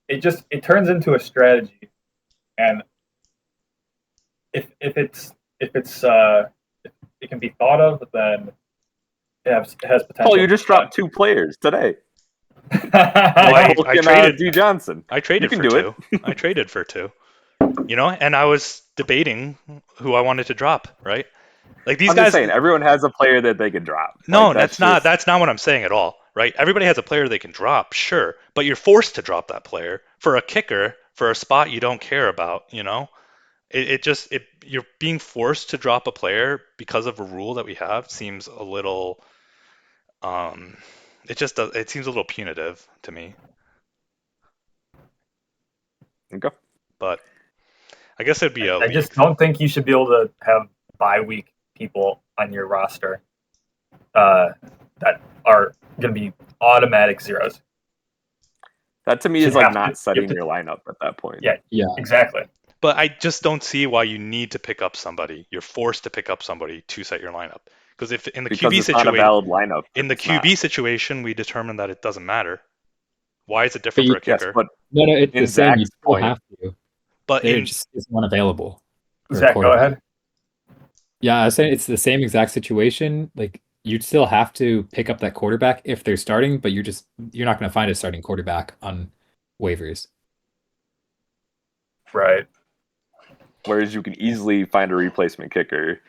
it turns into a strategy, and if it can be thought of, then it has potential.
Oh, you just dropped 2 players today.
Well, I
Hulk and,
traded.
D Johnson.
I traded
You
for
can do
two. I traded for two. You know, and I was debating who I wanted to drop. Right? Like these
I'm
guys.
just saying, everyone has a player that they can drop.
No,
Like,
that's not what I'm saying at all, right? Everybody has a player they can drop, sure, but you're forced to drop that player for a kicker for a spot you don't care about, you know? You're being forced to drop a player because of a rule that we have seems a little it seems a little punitive to me.
Okay.
But I guess it'd be a
I
league.
just don't think you should be able to have bye week people on your roster that are going to be automatic zeros.
That to me
Should
is like
have to-
not
you
setting
have to-
your lineup at that point.
Yeah.
Yeah,
Exactly.
But I just don't see why you need to pick up somebody. You're forced to pick up somebody to set your lineup. Because if in the
because
QB
it's not a
situation,
valid lineup.
in the
It's not.
QB situation, we determined that it doesn't matter. Why is it
But
different for a
Yes,
kicker?
but
no, it's
in
the same. You
Zach's
still
point,
have to.
But
There
in
just isn't one available for a
Zach, go
quarterback.
ahead.
Yeah, I was saying it's the same exact situation. Like you'd still have to pick up that quarterback if they're starting, but you're not going to find a starting quarterback on waivers.
Right.
whereas you can easily find a replacement kicker.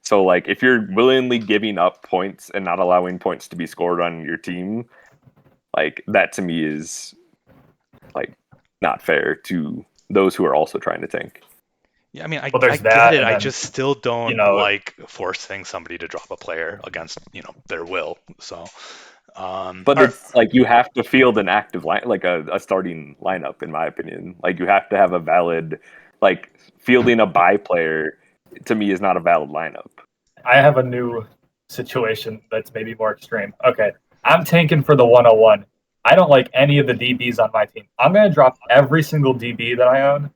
So, like, if you're willingly giving up points and not allowing points to be scored on your team, like, that to me is, like, not fair to those who are also trying to tank.
yeah, I mean, I
Well, there's
get
that,
it.
and
I
then,
just still don't
know,
like forcing somebody to drop a player against, their will. So,
But
all right.
it's like you have to field an active line, like a starting lineup, in my opinion. Like, you have to have a valid, like, fielding a bye player to me is not a valid lineup.
I have a new situation that's maybe more extreme. Okay, I'm tanking for the 101. I don't like any of the DBs on my team. I'm going to drop every single DB that I own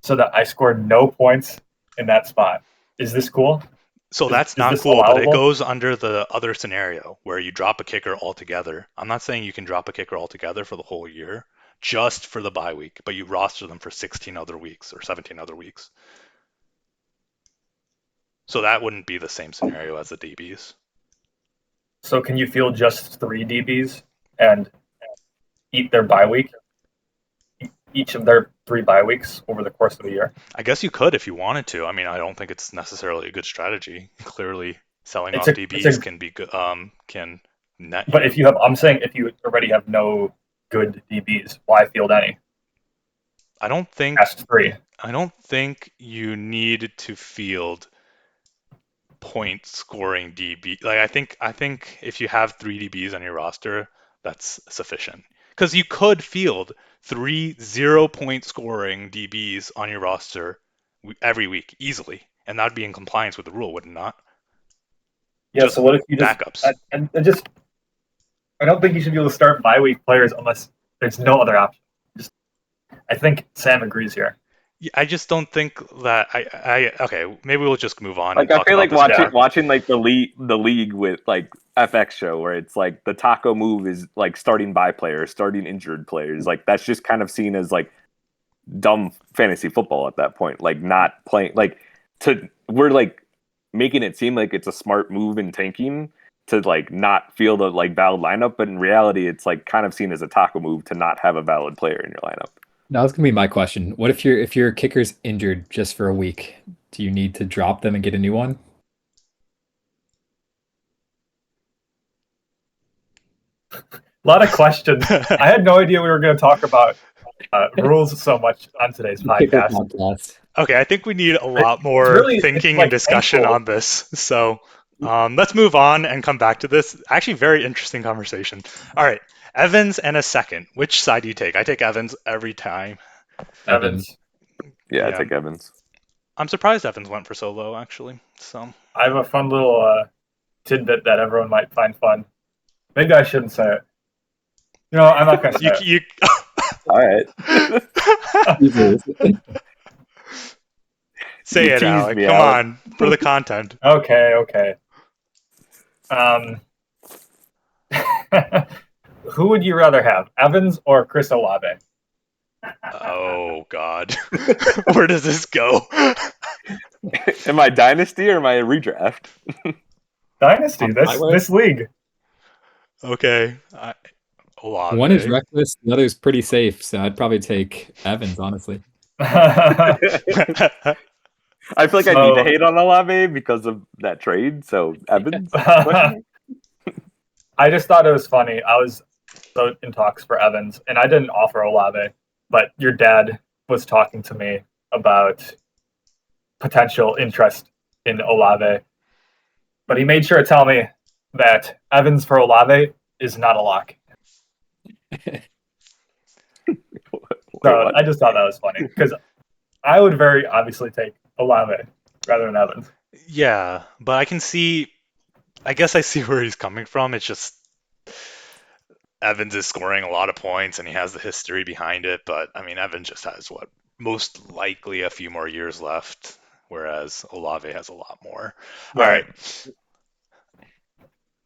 so that I score no points in that spot. Is this cool?
So that's
Is
not
this
cool, but it
allowable?
goes under the other scenario where you drop a kicker altogether. I'm not saying you can drop a kicker altogether for the whole year, just for the bye week, but you roster them for 16 other weeks or 17 other weeks. So that wouldn't be the same scenario as the DBs.
So can you field just 3 DBs and eat their bye week? Each of their 3 bye weeks over the course of a year?
I guess you could if you wanted to. I mean, I don't think it's necessarily a good strategy. Clearly, selling
It's
off
a
DBs can be good. Can net
but
you.
if you have, I'm saying if you already have no good DBs, why field any?
I don't think
Past 3.
I don't think you need to field point scoring DB. Like I think if you have 3 DBs on your roster, that's sufficient. Because you could field 3 0-point scoring DBs on your roster every week easily, and that'd be in compliance with the rule, would it not?
Yeah.
Just
So what if you just
backups.
I don't think you should be able to start bye week players unless there's no other option. I think Sam agrees here.
Yeah, I just don't think that okay, maybe we'll just move on and
Like, I
talk
feel
about
like
this more.
watching like the league with like FX show where it's like the taco move is like starting bye players, starting injured players. Like, that's just kind of seen as like dumb fantasy football at that point. Like, not playing like we're like making it seem like it's a smart move in tanking to like not field a like valid lineup, but in reality it's like kind of seen as a taco move to not have a valid player in your lineup.
Now that's gonna be my question. What if your kicker's injured just for a week? Do you need to drop them and get a new one?
A lot of questions. I had no idea we were going to talk about rules so much on today's
Kicker
podcast.
podcast.
Okay, I think we need a lot more
really- it's
thinking
like
and discussion
thankful.
on this. So let's move on and come back to this. Actually, very interesting conversation. All right, Evans and a second. Which side do you take? I take Evans every time.
Evans.
Yeah, I
Yeah.
take Evans.
I'm surprised Evans went for so low, actually. So
I have a fun little tidbit that everyone might find fun. Maybe I shouldn't say it. You know, I'm not going to say it.
you
All right.
Jesus.
say
You
it,
teased
Alec.
me
Come
out.
on, for the content.
Okay. Who would you rather have, Evans or Chris Olave?
Oh God, where does this go?
Am I dynasty or am I a redraft?
Dynasty,
My way?
this league.
Okay, Olave.
One is reckless, the other is pretty safe, so I'd probably take Evans, honestly.
I feel like I need to
So-
hate on Olave because of that trade. So Evans.
I just thought it was funny. I was so in talks for Evans, and I didn't offer Olave, but your dad was talking to me about potential interest in Olave. But he made sure to tell me that Evans for Olave is not a lock. So I just thought that was funny because I would very obviously take Olave rather than Evans.
Yeah, but I can see. I guess I see where he's coming from. It's just Evans is scoring a lot of points and he has the history behind it. But I mean, Evans just has what most likely a few more years left, whereas Olave has a lot more. All right.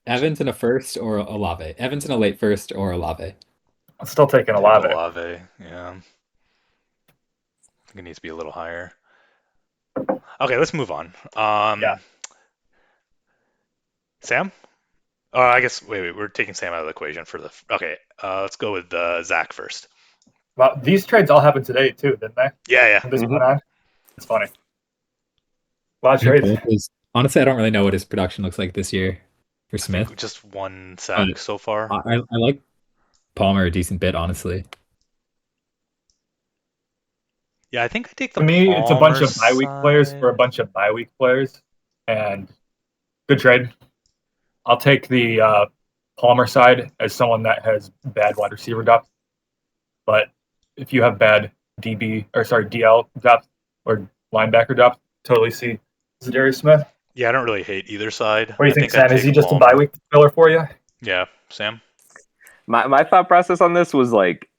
Evans in a first or Olave? Evans in a late first or Olave?
I'm still taking
Take
Olave.
Olave. Yeah. I think it needs to be a little higher. Okay, let's move on.
Yeah.
Sam? I guess wait, we're taking Sam out of the equation for the. Okay, let's go with Zach first.
Well, these trades all happened today too, didn't they?
Yeah, yeah.
When this
Mhm.
went on. It's funny. A lot of
I think
trades.
both is honestly, I don't really know what his production looks like this year for
I think
Smith.
just one
But
sack so far.
I like Palmer a decent bit, honestly.
Yeah, I think I take the
To me, it's a bunch
Palmer
of bye week players for a
side.
bunch of bye week players, and good trade. I'll take the Palmer side as someone that has bad wide receiver depth. But if you have bad DL depth or linebacker depth, totally see Zadarius Smith.
Yeah, I don't really hate either side.
What do you
I
think,
think I'd
Sam? Is he
take
just a bye
Palmer.
week filler for you?
Yeah, Sam.
My thought process on this was like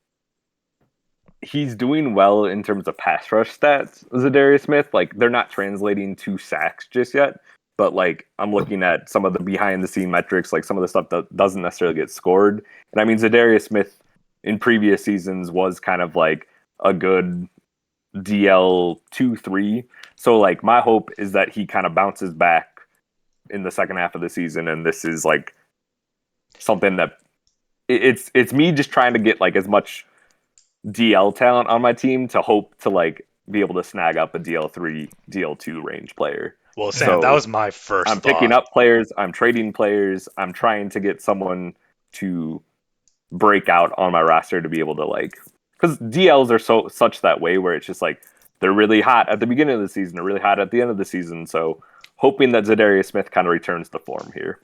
he's doing well in terms of pass rush stats, Zadarius Smith. Like they're not translating to sacks just yet, but like I'm looking at some of the behind the scene metrics, like some of the stuff that doesn't necessarily get scored. And I mean Zadarius Smith in previous seasons was kind of like a good DL 2-3. So like my hope is that he kind of bounces back in the second half of the season, and this is like something that it's me just trying to get like as much DL talent on my team to hope to like be able to snag up a DL3, DL2 range player.
Well, Sam, that
So
was my first
I'm picking
thought.
up players, I'm trading players, I'm trying to get someone to break out on my roster to be able to like because DLs are so such that way where it's just like they're really hot at the beginning of the season, they're really hot at the end of the season. So hoping that Zadarius Smith kind of returns to form here.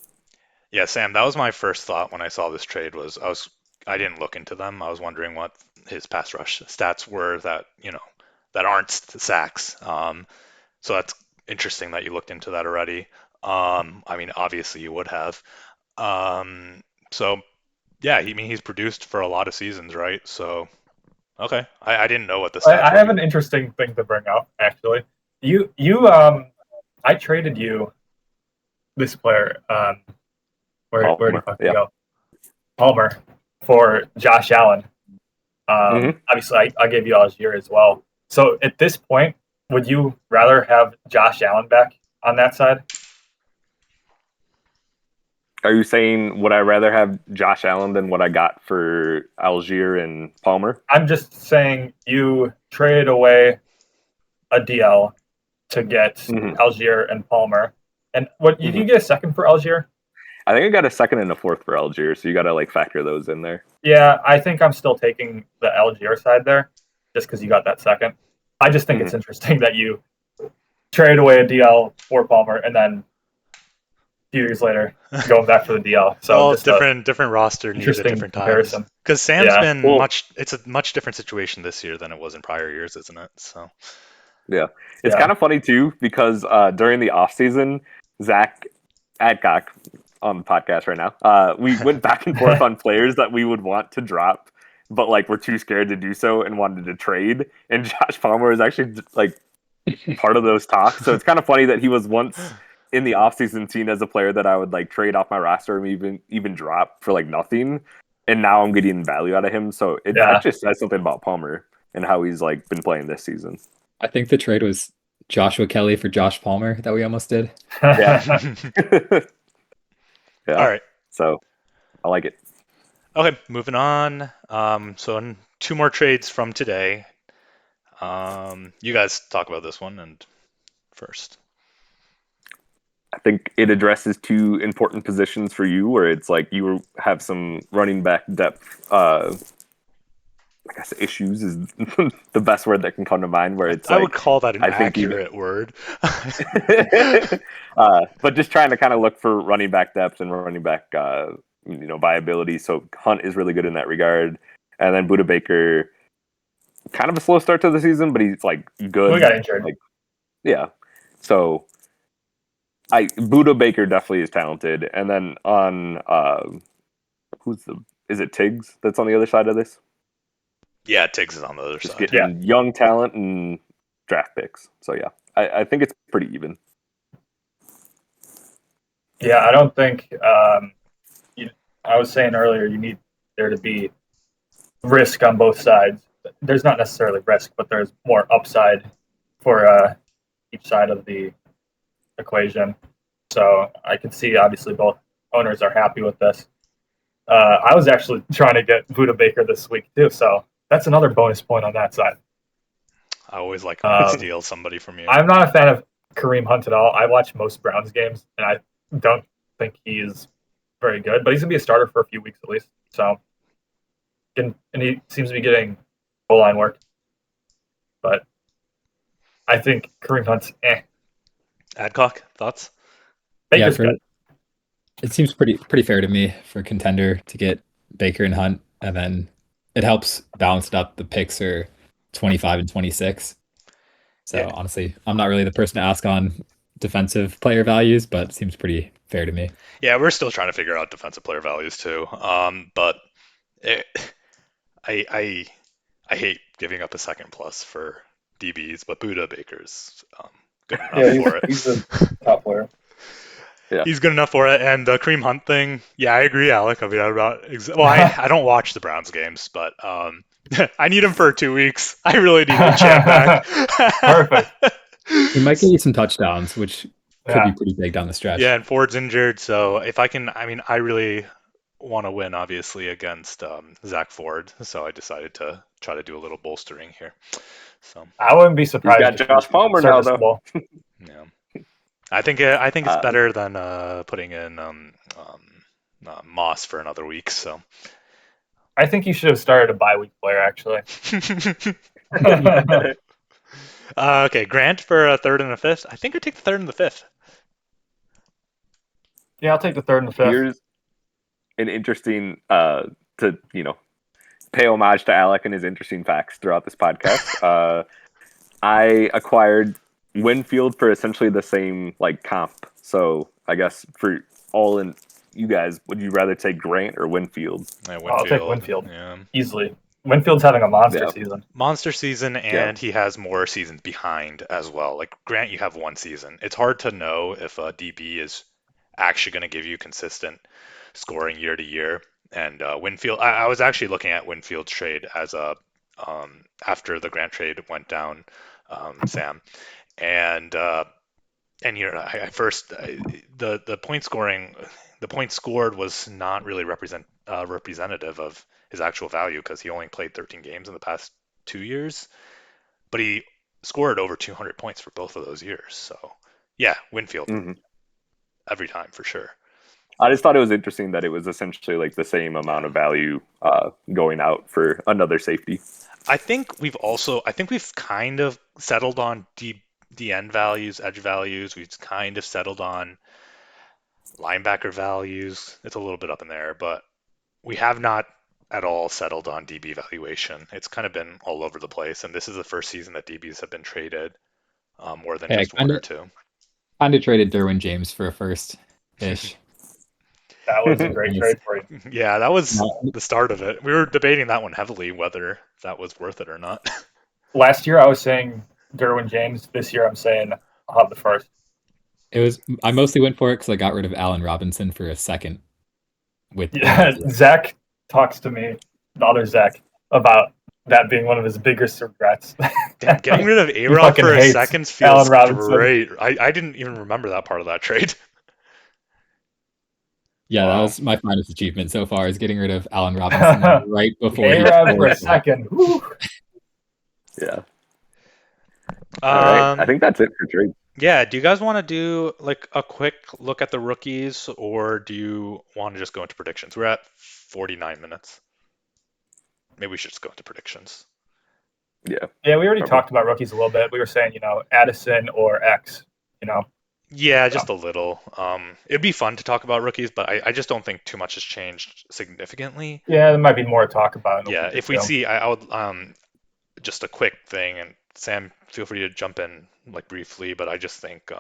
Yeah, Sam, that was my first thought when I saw this trade was I didn't look into them. I was wondering what his pass rush stats were that, that aren't sacks. So that's interesting that you looked into that already. I mean, obviously you would have. So yeah, he's produced for a lot of seasons, right? So okay, I didn't know what the stats
I
were.
have an interesting thing to bring up. Actually, I traded you this player. Where did he
Palmer,
fucking
yeah.
go? Palmer for Josh Allen.
Mhm.
Obviously, I gave you Algier as well. So at this point, would you rather have Josh Allen back on that side?
Are you saying would I rather have Josh Allen than what I got for Algier and Palmer?
I'm just saying you traded away a DL to get
Mhm.
Algier and Palmer. And what you
Mhm.
get a second for Algier?
I think I got a second and a fourth for Algier, so you got to like factor those in there.
Yeah, I think I'm still taking the Algier side there, just because you got that second. I just think it's
Mhm.
interesting that you traded away a DL for Palmer, and then a few years later going back for the DL. So
Well,
just a
different roster needed at
interesting
different times.
comparison.
Because Sam's
Yeah,
been
Well,
it's a much different situation this year than it was in prior years, isn't it? So
yeah, it's
yeah.
kind of funny too because during the off season, Zach Adcock on the podcast right now, we went back and forth on players that we would want to drop, but like we're too scared to do so and wanted to trade. And Josh Palmer is actually like part of those talks. So it's kind of funny that he was once in the offseason seen as a player that I would like trade off my roster and even drop for like nothing. And now I'm getting value out of him. So that
Yeah.
just says something about Palmer and how he's like been playing this season.
I think the trade was Joshua Kelly for Josh Palmer that we almost did.
Yeah.
all
Yeah.
right.
So I like it.
Okay, moving on. So two more trades from today. You guys talk about this one and first.
I think it addresses two important positions for you where it's like you have some running back depth I guess issues is the best word that can come to mind where it's
I would
like
call that an
I think even
accurate word.
but just trying to kind of look for running back depth and running back viability. So Hunt is really good in that regard. And then Buda Baker, kind of a slow start to the season, but he's like good.
We got injured.
Like yeah. So Buda Baker definitely is talented. And then on is it Tiggs that's on the other side of this?
Yeah, Tiggs is on the other
Just
side.
getting young talent and draft picks. So yeah, I think it's pretty even.
Yeah, I don't think. You, I was saying earlier, you need there to be risk on both sides. There's not necessarily risk, but there's more upside for each side of the equation. So I can see obviously both owners are happy with this. I was actually trying to get Buda Baker this week too, so that's another bonus point on that side.
I always like when I
Um,
steal somebody from you.
I'm not a fan of Kareem Hunt at all. I watch most Browns games, and I don't think he is very good, but he's gonna be a starter for a few weeks at least. So, and he seems to be getting goal line work. But I think Kareem Hunt's
Adcock, thoughts?
Yeah,
Baker's
for
good.
it seems pretty fair to me for contender to get Baker and Hunt, and then it helps balance it up. The picks are 25 and 26.
Yeah,
So honestly, I'm not really the person to ask on defensive player values, but it seems pretty fair to me.
yeah, we're still trying to figure out defensive player values too. But it, I I hate giving up a second plus for DBs, but Buda Baker's good enough
Yeah,
for it.
he's a top player.
Yeah.
He's good enough for it. And the Kareem Hunt thing, yeah, I agree, Alec. I mean, well, I don't watch the Browns games, but I need him for 2 weeks. I really need Chan back.
Perfect.
He might get you some touchdowns, which could be
Yeah,
pretty big down the
Yeah,
stretch.
and Ford's injured, so if I can, I mean, I really want to win, obviously, against Zach Ford, so I decided to try to do a little bolstering here. So,
I wouldn't be
He's
surprised
got
if he's
Josh Palmer now, though.
serviceable.
yeah, I think it's
Uh,
better than putting in Moss for another week. So,
I think you should have started a bye week player actually.
okay, Grant for a third and a fifth. I think I take the third and the fifth.
Yeah, I'll take the third and the fifth.
Here's an interesting to pay homage to Alec and his interesting facts throughout this podcast. I acquired Winfield for essentially the same like comp. So I guess for all in you guys, would you rather take Grant or Winfield?
Yeah,
I'll take
Winfield.
Winfield
Yeah.
easily. Winfield's having a monster
Yeah,
season.
Monster season,
yeah.
and he has more seasons behind as well. Like Grant, you have one season. It's hard to know if a DB is actually going to give you consistent scoring year to year. And Winfield, I was actually looking at Winfield's trade as a after the Grant trade went down, Sam, and I first the point scoring, the points scored was not really representative of his actual value because he only played 13 games in the past 2 years, but he scored over 200 points for both of those years. So yeah, Winfield
hmm
every time for sure.
I just thought it was interesting that it was essentially like the same amount
Yeah.
of value going out for another safety.
I think we've kind of settled on D end values, edge values. We've kind of settled on linebacker values. It's a little bit up in there, but we have not at all settled on DB valuation. It's kind of been all over the place, and this is the first season that DBs have been traded more than
Hey, I
just one
kind
or
of
two.
kind of traded Derwin James for a first ish.
That was a great trade for you.
Yeah, that was
No,
the start of it. We were debating that one heavily, whether that was worth it or not.
Last year I was saying Derwin James. This year I'm saying I'll have the first.
I mostly went for it because I got rid of Allen Robinson for a second with
Yeah, Zach talks to me, the other Zach, about that being one of his biggest regrets.
Damn, getting rid of
He
A-Rod
fucking
for a
hates
second
Allen
feels
Robinson.
great. I didn't even remember that part of that trade.
Yeah, that
Wow.
was my finest achievement so far is getting rid of Allen Robinson right before he
A-Rod for
tore
a
it up.
second. Woo.
Yeah. All right. I
Um,
think that's it for trade.
yeah, do you guys want to do like a quick look at the rookies, or do you want to just go into predictions? We're at 49 minutes. Maybe we should just go into predictions.
Yeah.
Yeah, we already
Probably.
talked about rookies a little bit. We were saying, Addison or X,
Yeah,
So,
just a little. It'd be fun to talk about rookies, but I just don't think too much has changed significantly.
yeah, there might be more to talk about in a
Yeah,
week or
if we
two.
see, I would just a quick thing, and Sam, feel free to jump in like briefly, but I just think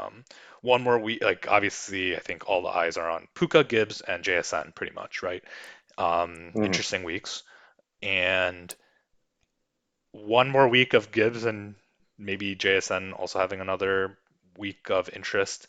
one more week, like obviously, I think all the eyes are on Puka, Gibbs, and JSN pretty much, right?
Mhm.
Interesting weeks, and one more week of Gibbs and maybe JSN also having another week of interest.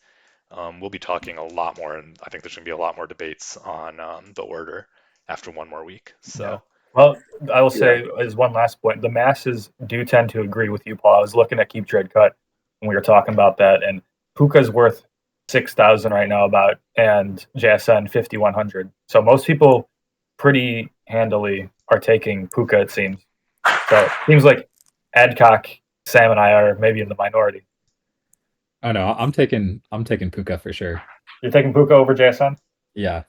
We'll be talking a lot more, and I think there's going to be a lot more debates on the order after one more week. So,
yeah. Well, I will say as one last point, the masses do tend to agree with you, Paul. I was looking at Keep Trade Cut when we were talking about that, and Puka's worth 6,000 right now, about, and JSN 5,100. So most people pretty handily are taking Puka, it seems. So it seems like Adcock, Sam, and I are maybe in the minority.
Oh no, I'm taking Puka for sure.
You're taking Puka over JSN?
Yeah.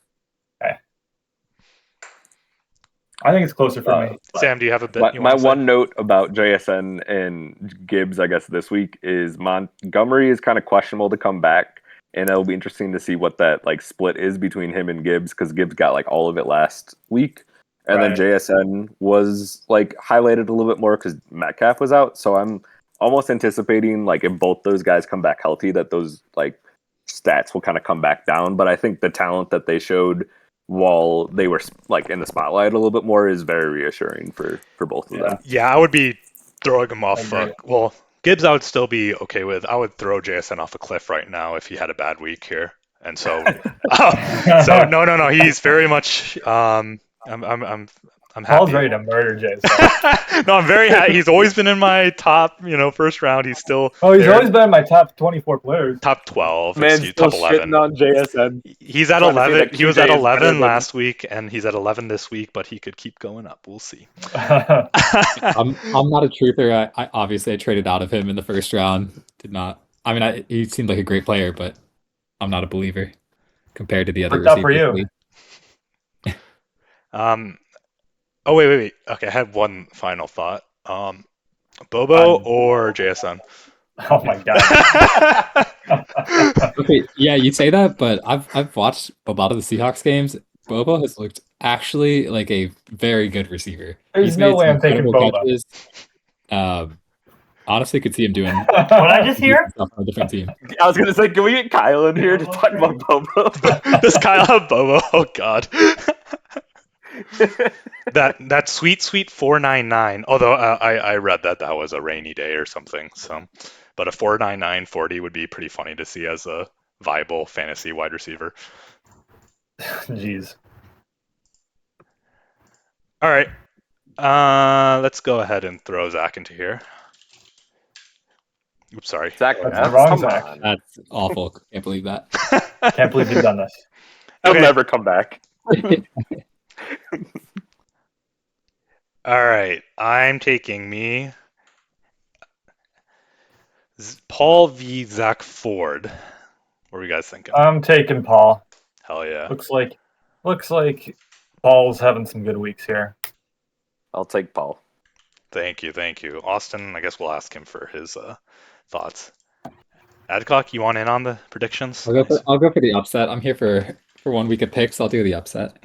I think it's closer for me.
Sam, do you have a bit?
My one note about JSN and Gibbs, I guess, this week is Montgomery is kind of questionable to come back, and it'll be interesting to see what that like split is between him and Gibbs, because Gibbs got like all of it last week, and then JSN was like highlighted a little bit more because Metcalf was out. So I'm almost anticipating like if both those guys come back healthy, that those like stats will kind of come back down. But I think the talent that they showed while they were like in the spotlight a little bit more is very reassuring for both of them.
Yeah, I would be throwing him off. Well, Gibbs I would still be okay with. I would throw JSN off a cliff right now if he had a bad week here. And so, no, he's very much. I'm happy.
Paul's ready to murder JSN.
No, I'm very happy. He's always been in my top, first round. He's still.
He's always been in my top 24 players.
Top 12.
Man, still
top 11.
shitting on JSN.
He's at 11. He was at 11 last week, and he's at 11 this week. But he could keep going up. We'll see.
I'm not a truther. I obviously traded out of him in the first round. Did not. I mean, he seemed like a great player, but I'm not a believer compared to the other receivers.
For you.
Oh, wait. Okay, I had one final thought. Bobo or JSN?
Oh my god.
Okay, yeah, you say that, but I've watched a lot of the Seahawks games. Bobo has looked actually like a very good receiver.
There's no way I'm taking Bobo.
Honestly, could see him doing.
What I just hear?
On a different team.
I was gonna say, can we get Kyle in here to talk about Bobo?
Does Kyle have Bobo? Oh god. that sweet 499. Although I read that was a rainy day or something. So, but a 499 40 would be pretty funny to see as a viable fantasy wide receiver.
Jeez.
All right. Let's go ahead and throw Zach into here. Oops, sorry.
Zach,
that's wrong, Zach.
That's awful. Can't believe that.
Can't believe you've done this.
He'll never come back.
All right, I'm taking me Paul v. Zach Ford. What are you guys thinking?
I'm taking Paul.
Hell yeah.
Looks like Paul's having some good weeks here.
I'll take Paul.
Thank you. Austin, I guess we'll ask him for his thoughts. Adcock, you want in on the predictions?
I'll go for the upset. I'm here for 1 week of picks. I'll do the upset.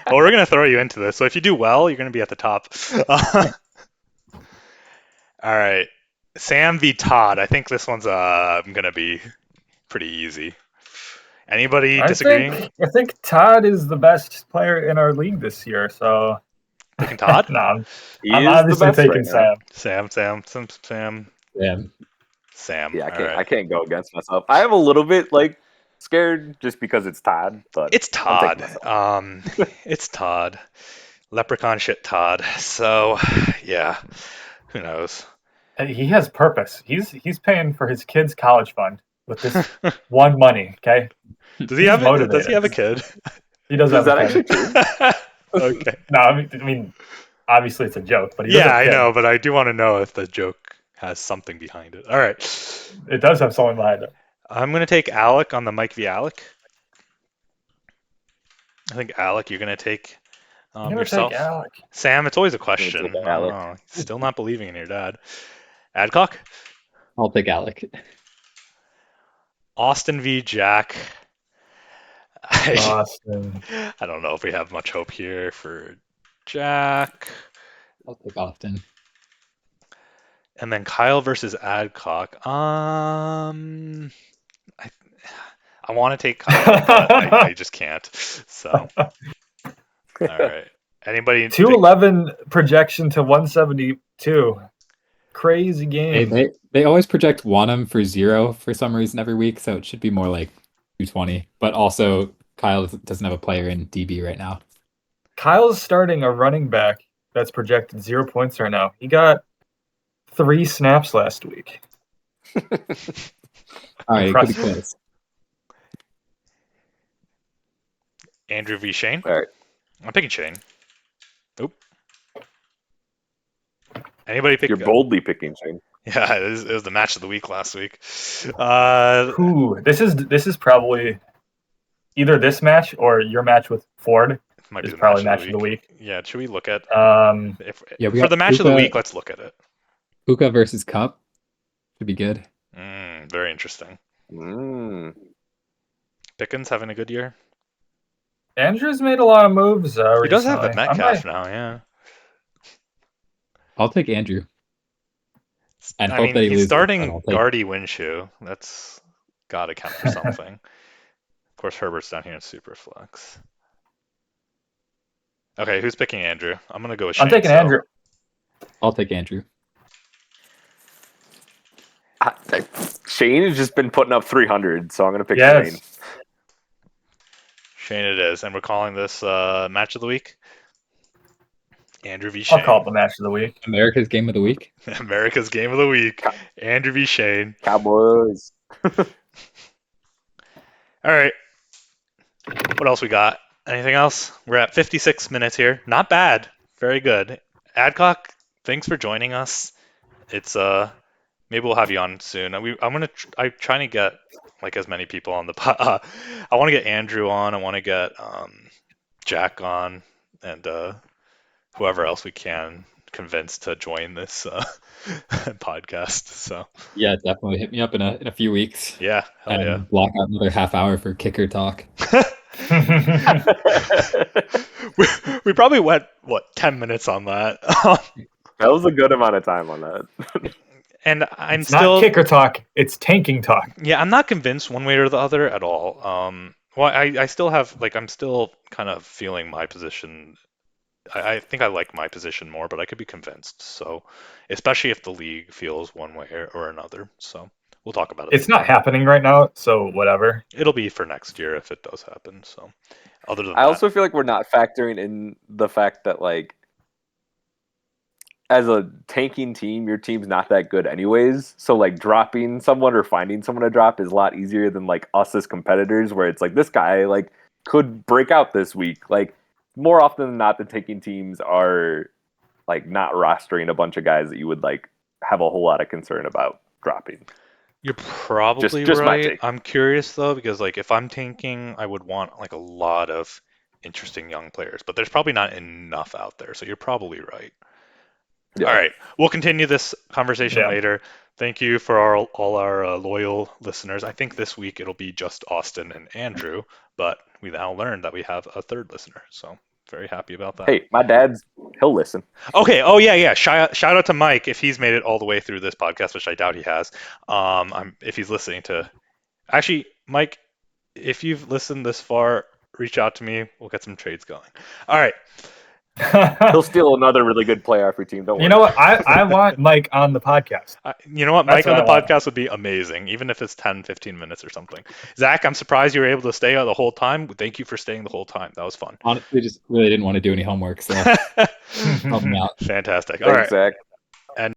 Well, we're going to throw you into this. So if you do well, you're going to be at the top. All right. Sam v. Todd. I think this one's going to be pretty easy. Anybody disagreeing?
I think Todd is the best player in our league this year. So
taking Todd?
No, I'm obviously taking Sam.
Sam.
Yeah, I can't go against myself. I am a little bit scared just because it's Todd, but
it's Todd. It's Todd. Leprechaun shit Todd. So yeah, who knows?
He has purpose. He's paying for his kid's college fund with this one money. Okay.
Does he have a kid?
He does have
that
a kid.
actually true?
Okay.
No, I mean, obviously it's a joke, but
I know, but I do want to know if the joke has something behind it. All right.
It does have something behind it.
I'm going to take Alec on the Mike v. Alec. I think, Alec, you're going to take yourself.
Take Alec.
Sam, it's always a question. Still not believing in your dad. Adcock?
I'll take Alec.
Austin v. Jack.
Austin.
I don't know if we have much hope here for Jack.
I'll take Austin.
And then Kyle versus Adcock. I want to take Kyle, but I just can't. So, all right. Anybody?
211 projection to 172. crazy game.
They always project Wanham for 0 for some reason every week, so it should be more like 220. But also, Kyle doesn't have a player in DB right now.
Kyle's starting a running back that's projected 0 points right now. He got 3 snaps last week.
All right, it could be
Impressive.
close.
Andrew v. Shane.
All right.
I'm picking Shane. Oop. Anybody pick?
You're boldly picking Shane.
Yeah, it was the match of the week last week.
Ooh, this is probably either this match or your match with Ford.
Might be
is
the
probably
match of the week. Yeah, should we look at?
Yeah,
for the match of the week, let's look at it.
Puka versus Cup should be good.
Very interesting. Pickens having a good year.
Andrew's made a lot of moves.
He does have a Metcalf now, yeah.
I'll take Andrew. And
I
hope
mean,
that he
he's
loses,
starting Guardy Winshew. That's got to count for something. Of course, Herbert's down here in Superflex. Okay, who's picking Andrew? I'm gonna go with Shane.
I'm taking Andrew.
I'll take Andrew.
Shane has just been putting up 300, so I'm going to pick Shane.
Shane it is, and we're calling this match of the week. Andrew v. Shane.
I'll call it the match of the week.
America's game of the week.
America's game of the week. Andrew v. Shane.
Cowboys.
All right. What else we got? Anything else? We're at 56 minutes here. Not bad. Very good. Adcock, thanks for joining us. It's maybe we'll have you on soon. I'm trying to get like as many people on the I want to get Andrew on. I want to get Jack on, and whoever else we can convince to join this podcast. So
yeah, definitely hit me up in a few weeks.
Yeah, hell yeah.
Block out another half hour for kicker talk.
we probably went 10 minutes on that.
That was a good amount of time on that.
And
it's not kicker talk, it's tanking talk.
Yeah, I'm not convinced one way or the other at all. Well, I still have I'm still kind of feeling my position. I think I like my position more, but I could be convinced. So, especially if the league feels one way or another. So we'll talk about it.
It's not happening right now, so whatever.
It'll be for next year if it does happen. So, other than
I also feel like we're not factoring in the fact that as a tanking team, your team's not that good anyways. So dropping someone or finding someone to drop is a lot easier than us as competitors, where it's this guy could break out this week. More often than not, the tanking teams are not rostering a bunch of guys that you would have a whole lot of concern about dropping.
You're probably
just
right. I'm curious though, because if I'm tanking, I would want a lot of interesting young players, but there's probably not enough out there. So you're probably right. Yeah. All right, we'll continue this conversation later. Thank you for all our loyal listeners. I think this week it'll be just Austin and Andrew, but we now learned that we have a third listener, so very happy about that.
Hey, my he'll listen.
Okay. Oh yeah. Shout out to Mike if he's made it all the way through this podcast, which I doubt he has. If he's listening to, actually, Mike, if you've listened this far, reach out to me. We'll get some trades going. All right.
He'll steal another really good player off your team. Don't worry.
You know what? I want Mike on the podcast.
You know what? Mike on the podcast would be amazing, even if it's 10, 15 minutes or something. Zach, I'm surprised you were able to stay the whole time. Thank you for staying the whole time. That was fun.
Honestly, just really didn't want to do any homework, so help me out.
Fantastic.
Thanks,
all right.
Zach.